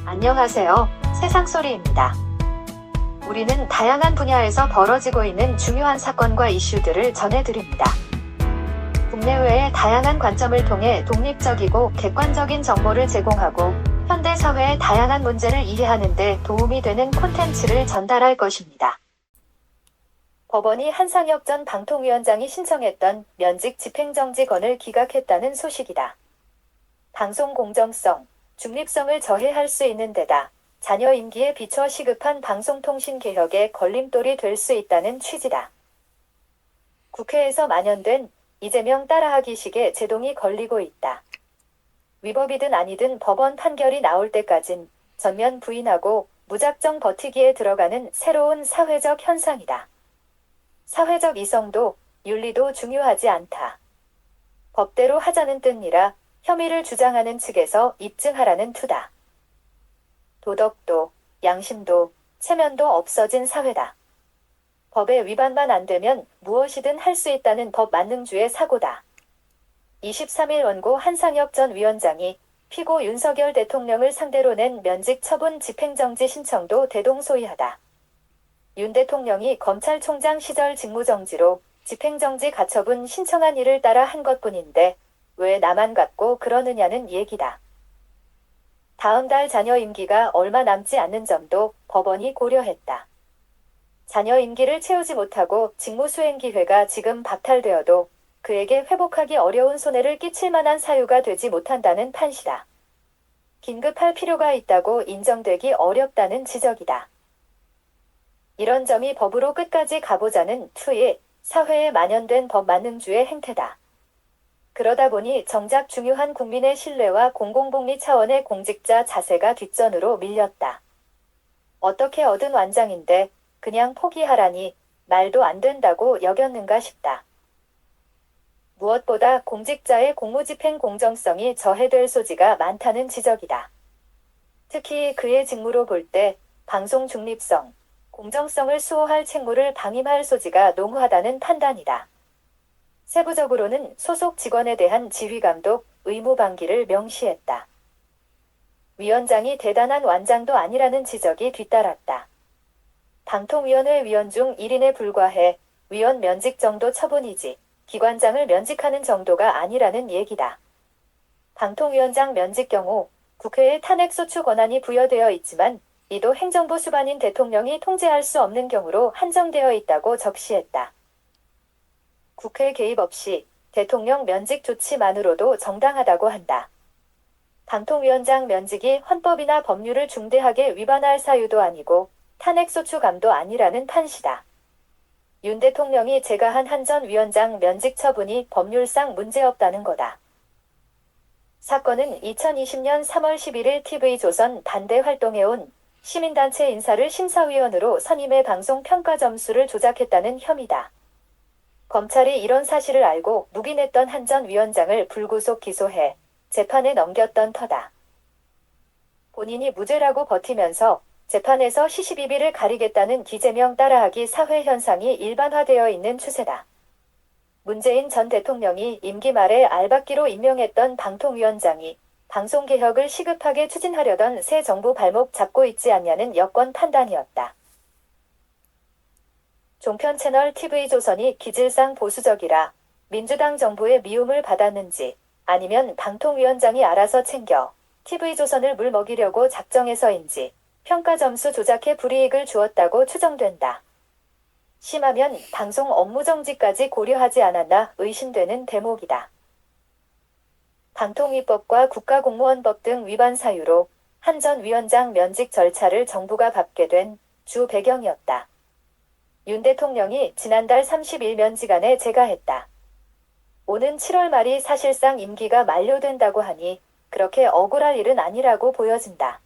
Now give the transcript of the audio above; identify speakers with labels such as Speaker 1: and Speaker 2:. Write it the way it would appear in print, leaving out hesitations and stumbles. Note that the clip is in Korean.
Speaker 1: 안녕하세요. 세상소리입니다. 우리는 다양한 분야에서 벌어지고 있는 중요한 사건과 이슈들을 전해드립니다. 국내외의 다양한 관점을 통해 독립적이고 객관적인 정보를 제공하고 현대 사회의 다양한 문제를 이해하는 데 도움이 되는 콘텐츠를 전달할 것입니다. 법원이 한상혁 전 방통위원장이 신청했던 면직 집행정지건을 기각했다는 소식이다. 방송 공정성, 중립성을 저해할 수 있는 데다 자녀 임기에 비춰 시급한 방송통신개혁에 걸림돌이 될 수 있다는 취지다. 국회에서 만연된 이재명 따라하기식의 제동이 걸리고 있다. 위법이든 아니든 법원 판결이 나올 때까진 전면 부인하고 무작정 버티기에 들어가는 새로운 사회적 현상이다. 사회적 이성도 윤리도 중요하지 않다. 법대로 하자는 뜻이라 혐의를 주장하는 측에서 입증하라는 투다. 도덕도, 양심도, 체면도 없어진 사회다. 법의 위반만 안 되면 무엇이든 할 수 있다는 법 만능주의 사고다. 23일 원고 한상혁 전 위원장이 피고 윤석열 대통령을 상대로 낸 면직 처분 집행정지 신청도 대동소이하다. 윤 대통령이 검찰총장 시절 직무정지로 집행정지 가처분 신청한 일을 따라 한 것뿐인데 왜 나만 갖고 그러느냐는 얘기다. 다음 달 자녀 임기가 얼마 남지 않는 점도 법원이 고려했다. 자녀 임기를 채우지 못하고 직무 수행 기회가 지금 박탈되어도 그에게 회복하기 어려운 손해를 끼칠 만한 사유가 되지 못한다는 판시다. 긴급할 필요가 있다고 인정되기 어렵다는 지적이다. 이런 점이 법으로 끝까지 가보자는 투의 사회에 만연된 법 만능주의 행태다. 그러다 보니 정작 중요한 국민의 신뢰와 공공복리 차원의 공직자 자세가 뒷전으로 밀렸다. 어떻게 얻은 완장인데 그냥 포기하라니 말도 안 된다고 여겼는가 싶다. 무엇보다 공직자의 공무집행 공정성이 저해될 소지가 많다는 지적이다. 특히 그의 직무로 볼 때 방송 중립성, 공정성을 수호할 책무를 방임할 소지가 농후하다는 판단이다. 세부적으로는 소속 직원에 대한 지휘감독, 의무방기를 명시했다. 위원장이 대단한 완장도 아니라는 지적이 뒤따랐다. 방통위원회 위원 중 1인에 불과해 위원 면직 정도 처분이지 기관장을 면직하는 정도가 아니라는 얘기다. 방통위원장 면직 경우 국회에 탄핵소추 권한이 부여되어 있지만 이도 행정부 수반인 대통령이 통제할 수 없는 경우로 한정되어 있다고 적시했다. 국회 개입 없이 대통령 면직 조치만으로도 정당하다고 한다. 방통위원장 면직이 헌법이나 법률을 중대하게 위반할 사유도 아니고 탄핵소추감도 아니라는 판시다. 윤 대통령이 제가한 한 전 위원장 면직 처분이 법률상 문제없다는 거다. 사건은 2020년 3월 11일 TV조선 반대 활동해온 시민단체 인사를 심사위원으로 선임해 방송 평가 점수를 조작했다는 혐의다. 검찰이 이런 사실을 알고 묵인했던 한 전 위원장을 불구속 기소해 재판에 넘겼던 터다. 본인이 무죄라고 버티면서 재판에서 시시비비를 가리겠다는 이재명 따라하기 사회 현상이 일반화되어 있는 추세다. 문재인 전 대통령이 임기 말에 알박기로 임명했던 방통위원장이 방송개혁을 시급하게 추진하려던 새 정부 발목 잡고 있지 않냐는 여권 판단이었다. 종편 채널 TV조선이 기질상 보수적이라 민주당 정부의 미움을 받았는지 아니면 방통위원장이 알아서 챙겨 TV조선을 물먹이려고 작정해서인지 평가 점수 조작에 불이익을 주었다고 추정된다. 심하면 방송 업무 정지까지 고려하지 않았나 의심되는 대목이다. 방통위법과 국가공무원법 등 위반 사유로 한 전 위원장 면직 절차를 정부가 밟게 된 주 배경이었다. 윤 대통령이 지난달 30일 면직안에 제가했다. 오는 7월 말이 사실상 임기가 만료된다고 하니 그렇게 억울할 일은 아니라고 보여진다.